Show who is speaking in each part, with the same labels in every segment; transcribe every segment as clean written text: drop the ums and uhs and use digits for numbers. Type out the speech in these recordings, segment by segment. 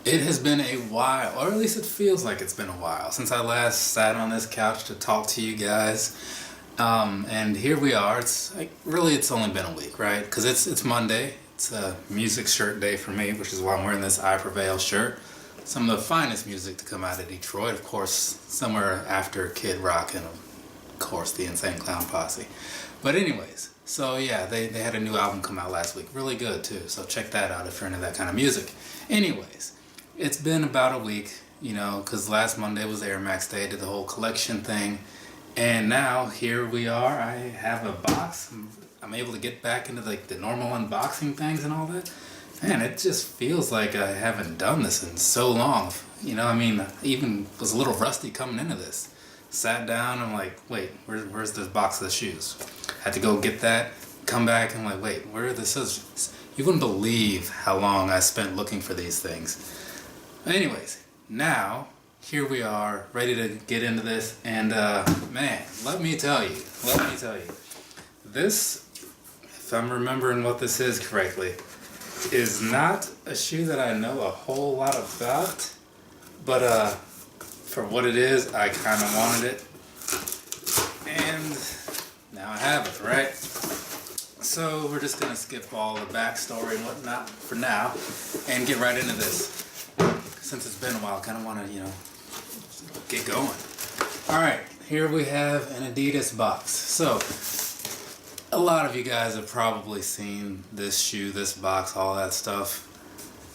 Speaker 1: It has been a while, or at least it feels like it's been a while, since I last sat on this couch to talk to you guys. And here we are. It's like, really, it's only been a week, right? Because it's Monday. It's a music shirt day for me, which is why I'm wearing this I Prevail shirt. Some of the finest music to come out of Detroit, of course, somewhere after Kid Rock and, of course, the Insane Clown Posse. But anyways, so yeah, they had a new album come out last week. Really good, too. So check that out if you're into that kind of music. Anyways. It's been about a week, because last Monday was Air Max Day, did the whole collection thing, and now here we are. I have a box. I'm able to get back into the normal unboxing things and all that. Man, it just feels like I haven't done this in so long. I even was a little rusty coming into this. Sat down, I'm like, wait, where's this box of the shoes? Had to go get that, come back, I'm like, wait, where are the scissors? You wouldn't believe how long I spent looking for these things. Anyways, now, here we are, ready to get into this, and man, let me tell you, this, if I'm remembering what this is correctly, is not a shoe that I know a whole lot about, but for what it is, I kind of wanted it, and now I have it, right? So we're just going to skip all the backstory and whatnot for now, and get right into this. Since it's been a while, I kind of want to, get going. Alright, here we have an Adidas box. So, a lot of you guys have probably seen this shoe, this box, all that stuff.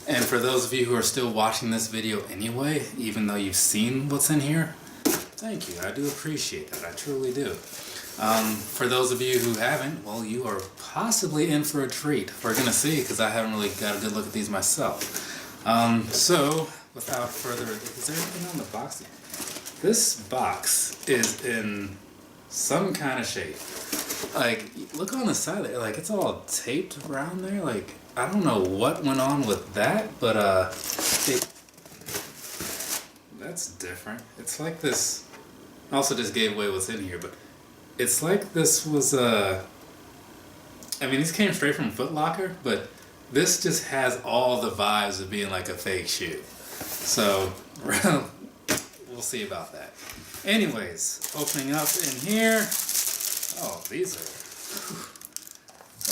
Speaker 1: And for those of you who are still watching this video anyway, even though you've seen what's in here, thank you. I do appreciate that. I truly do. For those of you who haven't, well, you are possibly in for a treat. We're going to see, because I haven't really got a good look at these myself. So, without further ado, is there anything on the box? This box is in some kind of shape. Like, look on the side there, like, it's all taped around there. Like, I don't know what went on with that, but, that's different. It's like this, I also just gave away what's in here, but it's like this was, these came straight from Foot Locker, but this just has all the vibes of being like a fake shoe. So, we'll see about that. Anyways, opening up in here. Oh, these are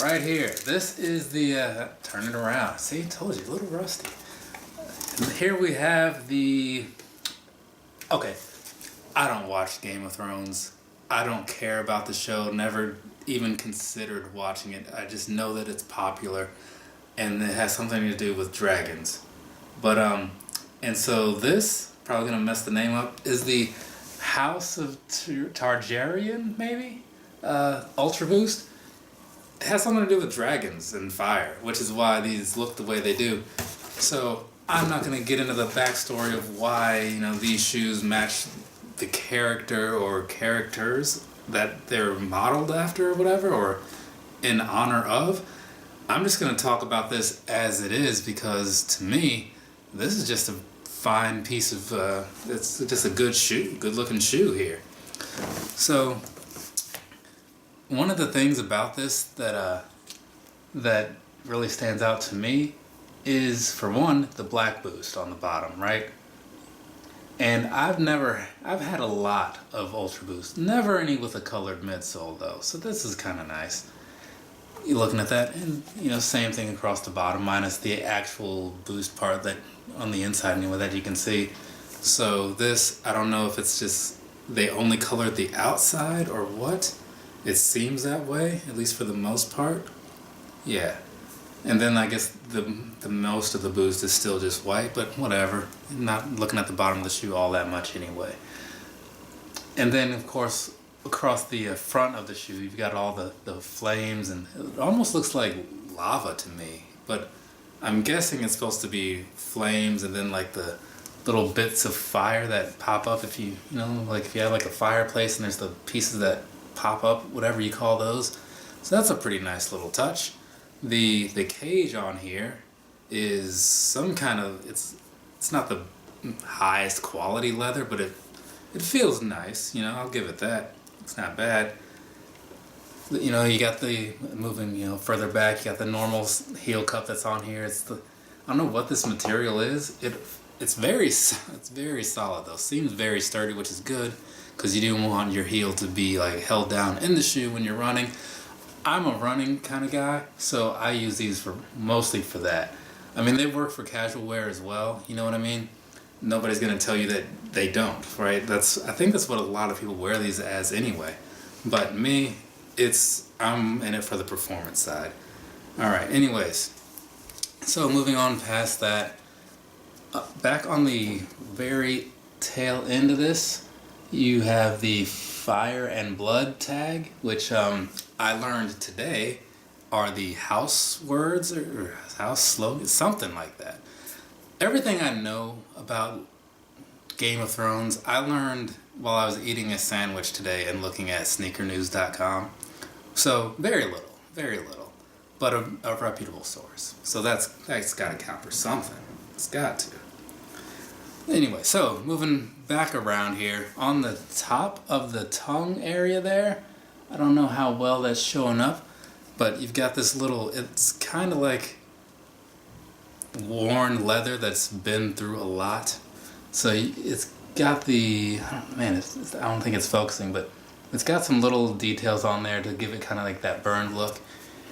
Speaker 1: right here. This is the, turn it around. See, told you, a little rusty. And here we have the, okay, I don't watch Game of Thrones. I don't care about the show, never even considered watching it. I just know that it's popular. And it has something to do with dragons. But, and so this, probably going to mess the name up, is the House of Targaryen, maybe? Ultraboost. It has something to do with dragons and fire, which is why these look the way they do. So, I'm not going to get into the backstory of why, these shoes match the character or characters that they're modeled after or whatever, or in honor of. I'm just going to talk about this as it is because, to me, this is just a fine piece of, it's just a good shoe, good-looking shoe here. So, one of the things about this that really stands out to me is, for one, the black boost on the bottom, right? And I've had a lot of Ultra Boost, never any with a colored midsole, though, so this is kind of nice. You're looking at that, and same thing across the bottom, minus the actual boost part that on the inside anyway that you can see. So this, I don't know if it's just they only colored the outside or what. It seems that way, at least for the most part. Yeah, and then I guess the most of the boost is still just white, but whatever. Not looking at the bottom of the shoe all that much anyway. And then of course, across the front of the shoe, you've got all the flames, and it almost looks like lava to me, but I'm guessing it's supposed to be flames and then like the little bits of fire that pop up if you like if you have like a fireplace and there's the pieces that pop up, whatever you call those. So that's a pretty nice little touch. The cage on here is some kind of, it's not the highest quality leather, but it feels nice, I'll give it that. It's not bad. You got the moving, further back. You got the normal heel cup that's on here. I don't know what this material is. It's very solid though. Seems very sturdy, which is good because you do want your heel to be like held down in the shoe when you're running. I'm a running kind of guy, so I use these mostly for that. I mean, they work for casual wear as well. You know what I mean? Nobody's gonna tell you that they don't, right? I think that's what a lot of people wear these as anyway. But me, I'm in it for the performance side. All right. Anyways, so moving on past that, back on the very tail end of this, you have the Fire and Blood tag, which I learned today are the house words or house slogans, something like that. Everything I know about Game of Thrones, I learned while I was eating a sandwich today and looking at sneakernews.com. So very little, but a reputable source. So that's got to count for something. It's got to. Anyway, so moving back around here, on the top of the tongue area there, I don't know how well that's showing up, but you've got this little, it's kind of like worn leather that's been through a lot. So it's got the, I don't think it's focusing, but it's got some little details on there to give it kind of like that burned look.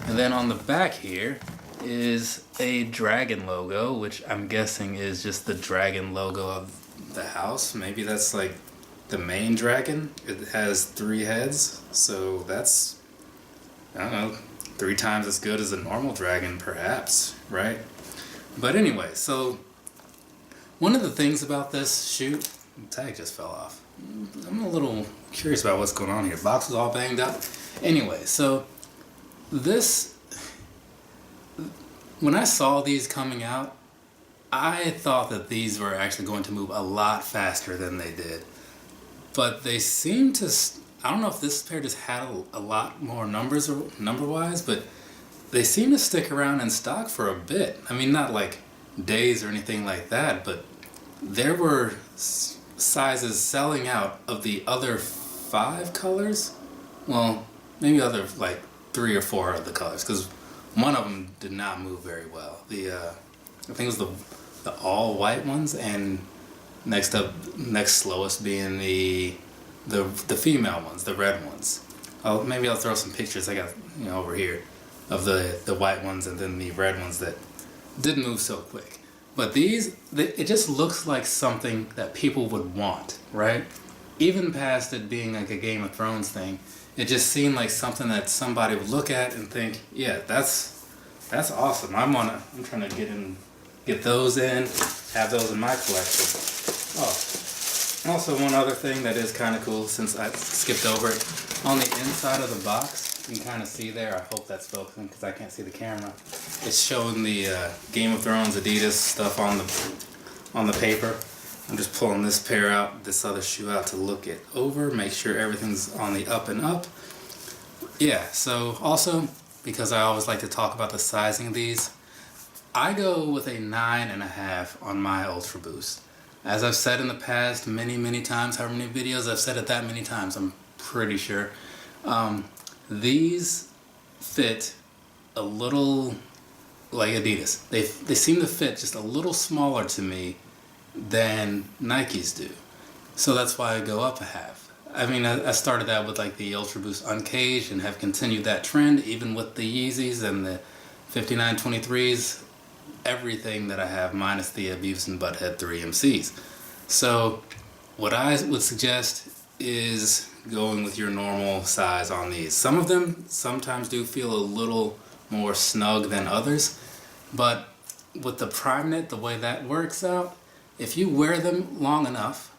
Speaker 1: And then on the back here is a dragon logo, which I'm guessing is just the dragon logo of the house. Maybe that's like the main dragon. It has 3 heads, so that's, I don't know, 3 times as good as a normal dragon, perhaps, right? But anyway, so one of the things about this shoe, the tag just fell off. I'm a little curious about what's going on here. Box is all banged up. Anyway, so when I saw these coming out, I thought that these were actually going to move a lot faster than they did. But they seem to, I don't know if this pair just had a lot more numbers or number-wise, but they seem to stick around in stock for a bit. I mean, not like days or anything like that, but there were sizes selling out of the other 5 colors. Well, maybe other like 3 or 4 of the colors, because one of them did not move very well. I think it was the all white ones, and next slowest being the female ones, the red ones. Maybe I'll throw some pictures I got over here of the white ones and then the red ones that didn't move so quick. But these, it just looks like something that people would want, right? Even past it being like a Game of Thrones thing, it just seemed like something that somebody would look at and think, yeah, that's awesome. I'm trying to get those in, have those in my collection. Oh, also one other thing that is kind of cool, since I skipped over it, on the inside of the box, you can kind of see there, I hope that's focusing because I can't see the camera, it's showing the Game of Thrones Adidas stuff on the paper. I'm just pulling this pair out, this other shoe out to look it over, make sure everything's on the up and up. Yeah, so also, because I always like to talk about the sizing of these, I go with a 9.5 on my ultraboost. As I've said in the past many times, how many videos I've said it that many times, I'm pretty sure. These fit a little like Adidas. They seem to fit just a little smaller to me than Nikes do. So that's why I go up a half. I mean, I started that with like the ultraboost uncaged and have continued that trend even with the Yeezys and the 5923s. Everything that I have minus the Beavis and Butthead 3 MCs. So what I would suggest is going with your normal size on these. Some of them sometimes do feel a little more snug than others, but with the Prime Knit, the way that works out, if you wear them long enough,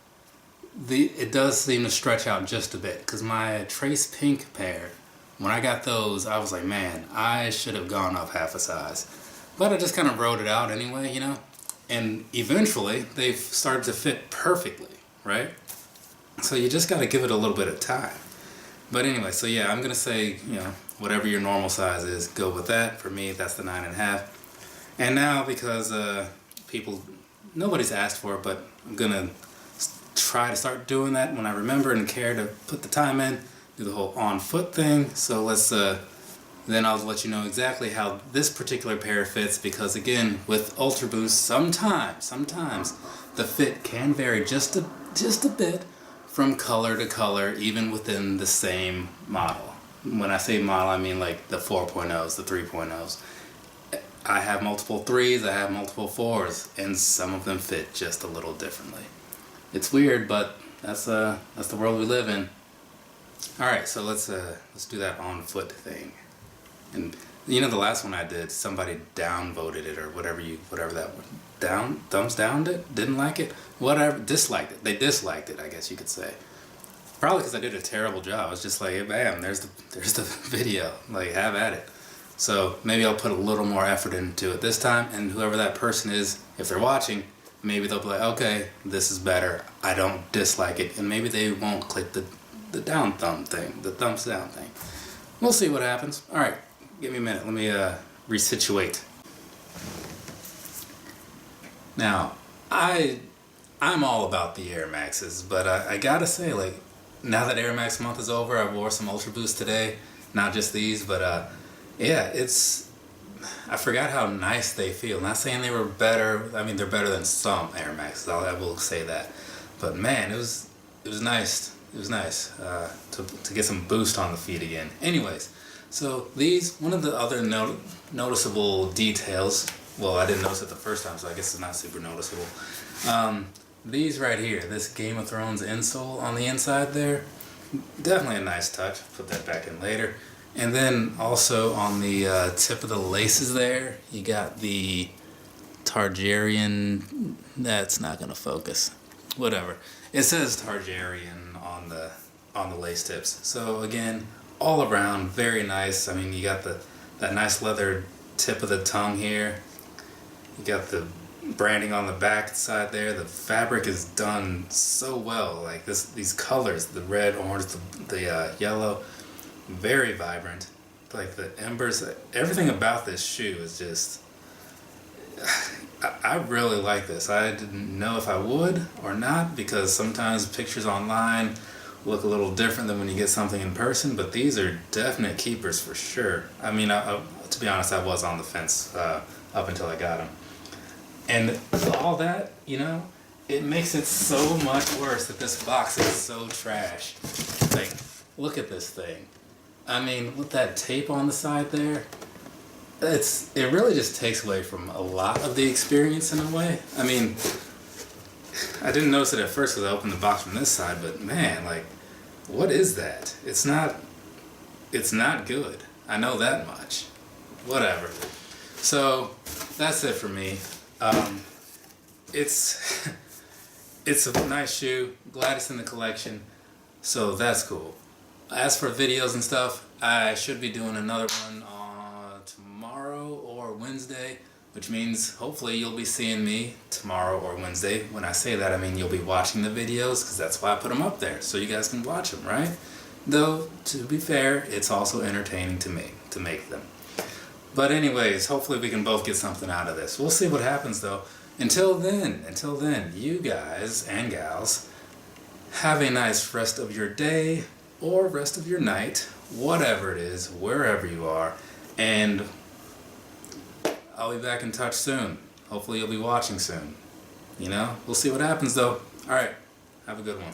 Speaker 1: it does seem to stretch out just a bit. Because my Trace Pink pair, when I got those, I was like, man, I should have gone up half a size. But I just kind of rode it out anyway, and eventually they've started to fit perfectly, right? So you just got to give it a little bit of time. But anyway, so yeah, I'm going to say, whatever your normal size is, go with that. For me, that's the 9.5. And now, because nobody's asked for it, but I'm going to try to start doing that when I remember and care to put the time in, do the whole on foot thing. So let's Then I'll let you know exactly how this particular pair fits, because again, with ultraboost, sometimes the fit can vary just a bit from color to color, even within the same model. When I say model, I mean like the 4.0s, the 3.0s. I have multiple 3s, I have multiple 4s, and some of them fit just a little differently. It's weird, but that's the world we live in. All right, so let's do that on foot thing. And you know, the last one I did, somebody downvoted it or whatever that was. Thumbs downed it, didn't like it, whatever, disliked it. They disliked it, I guess you could say. Probably because I did a terrible job. I was just like, hey, bam, there's the video. Like, have at it. So maybe I'll put a little more effort into it this time, and whoever that person is, if they're watching, maybe they'll be like, okay, this is better. I don't dislike it, and maybe they won't click the down thumb thing, the thumbs down thing. We'll see what happens. All right, give me a minute. Let me resituate. Now, I'm all about the Air Maxes, but I gotta say, like, now that Air Max month is over, I wore some Ultra Boost today. Not just these, but yeah, I forgot how nice they feel. Not saying they were better. I mean, they're better than some Air Maxes. I will say that. But man, it was nice. It was nice to get some boost on the feet again. Anyways, so these, one of the other noticeable details. Well, I didn't notice it the first time, so I guess it's not super noticeable. These right here, this Game of Thrones insole on the inside there, definitely a nice touch. Put that back in later. And then also on the tip of the laces there, you got the Targaryen. That's not gonna focus. Whatever. It says Targaryen on the lace tips. So again, all around very nice. I mean, you got that nice leather tip of the tongue here. You got the branding on the back side there. The fabric is done so well. Like these colors, the red, orange, the yellow, very vibrant. Like the embers, everything about this shoe is just, I really like this. I didn't know if I would or not, because sometimes pictures online look a little different than when you get something in person, but these are definite keepers for sure. I mean, to be honest, I was on the fence up until I got them. And all that, you know, it makes it so much worse that this box is so trash. Like, look at this thing. I mean, with that tape on the side there, it really just takes away from a lot of the experience in a way. I mean, I didn't notice it at first because I opened the box from this side, but man, like, what is that? It's not good. I know that much. Whatever. So that's it for me. It's a nice shoe. Glad it's in the collection. So that's cool. As for videos and stuff, I should be doing another one on tomorrow or Wednesday, which means hopefully you'll be seeing me tomorrow or Wednesday. When I say that, I mean you'll be watching the videos, because that's why I put them up there, so you guys can watch them, right? Though, to be fair, it's also entertaining to me to make them. But anyways, hopefully we can both get something out of this. We'll see what happens though. Until then, you guys and gals, have a nice rest of your day or rest of your night, whatever it is, wherever you are, and I'll be back in touch soon. Hopefully you'll be watching soon. You know, we'll see what happens though. Alright, have a good one.